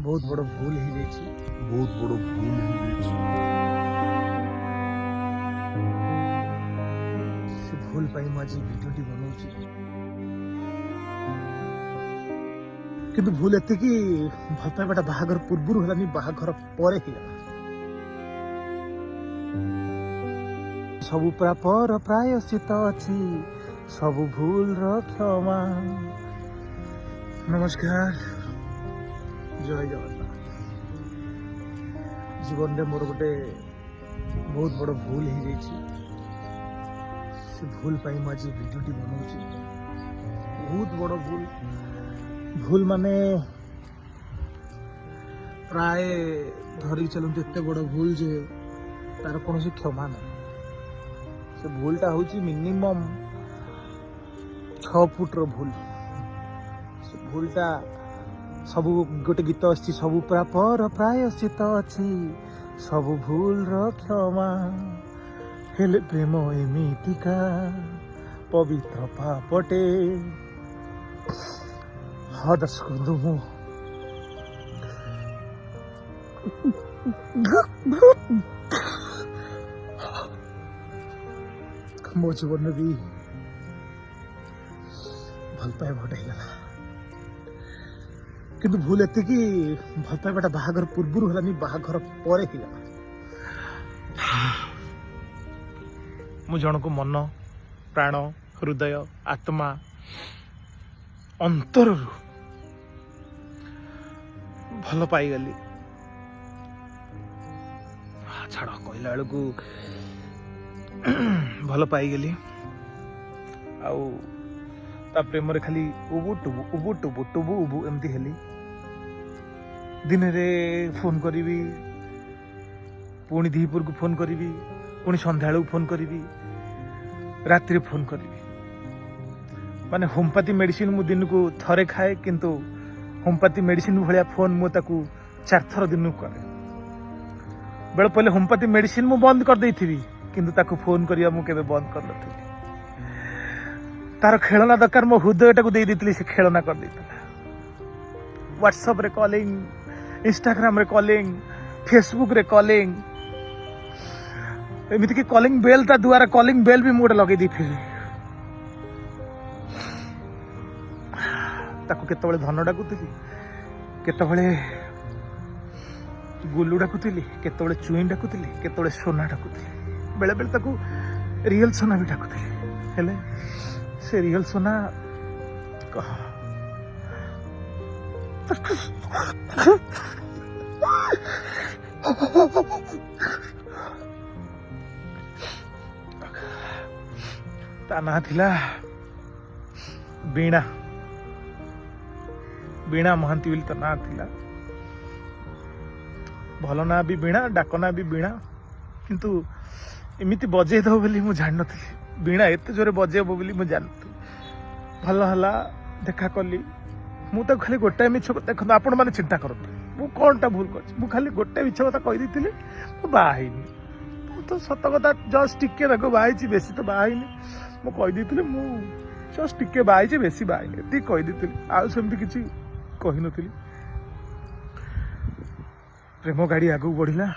बहुत बड़ भूल ही जाइए। बहुत बड़ भूल ହେଇଯାଇଛି। से भूल पाई आज भिडियोटी बनाऊची किंतु भूल एत कि भल पाइबाटा बाहागर पूर्व है बाहागर पर सबु पर प्रायश्चित अच्छी सबु भूल क्षमा। नमस्कार, जय जगन्नाथ। जीवन में मोर गोटे बहुत बड़ भूल हो जाइए। से भूल पाई आज भिडियोटी बनाऊची बहुत बड़ भूल माने प्राय धरी चलते एत बड़ भूल जे तार कौन क्षमा ना। से भूलटा हूँ मिनिमम 6 फुट्र भूल। से भूलटा सबू गोटे गीत आसी सबू पर प्रायश्चित अच्छी सबू भूल क्षमा हेले प्रेम एमितिका पवित्र पापटे हदस करदु मो जीवन में भी भल पाए घटाईगला किंतु भूल एत कि भल पाइबाटा बाहागर पूर्व है बाहागर पर मु जन को मन प्राण हृदय आत्मा अंतर भल पाईगली। छाड़ कहला बेलू भल पाईगली आउ प्रेम खाली उबु टुबु उबु टुबु टुबु उबु एमती हेली। दिन रे फोन करी पुणी दीपुर को फोन करी पुणी संध्या फोन करी रात्रि फोन करी माने होम्योपैथी मेडिसिन मु दिन को थरे खाए किंतु होम्योपैथी मेडिसिन भाया फोन मु ताकू 4 थर दिन को करे। बेल पहले होम्योपैथी मेडिसिन मु बंद कर देई थी किंतु ताकू फोन करिया मु केबे बंद कर नथि। तार खेलना दरकार मो हृदयटा को दे देती से खेलना कर देता। व्हाट्सएप रे कॉलिंग, इंस्टाग्राम रे कॉलिंग, फेसबुक रे कॉलिंग एमती कि कॉलिंग बेल ता द्वारा कॉलिंग बेल भी मुझे लगे दी थी। ताको केतबळे धन डाकुतली, केतबळे गुल्लू डाकुतली, केतबळे चुई डाकुतली, केतबळे सोना डाकुतली, बेले बेले ताको रियल सोना भी डाकुतली। हेले से रियल सोना ता ना थिला बीणा बीणा महांती बोली ता ना थिला। भल ना भी बीणा, डाक ना भी बीणा, किंतु एमिति बजे दो बोली मु जान नथि। बीणा एते जोरे बजेबो बोली मु जान नथि। भल हला देखा कली मु तो खाली गोटाए मिछ देखो आपण माने चिंता करत मु कोनटा भूल कर मु खाली गोटाए मिछ कथा कहि दिथिले मु बाहिनी। मु तो सत कथा जस्ट टिके देखो बाहिची बेसी तो बाहिनी। मु कहि दिथिले मु जस्ट टिके बाहिची बेसी बाहिनी एति कहि दिथिले आ सेमति किछि कहि नथिली। प्रेम गाड़ी आगु बढ़िला।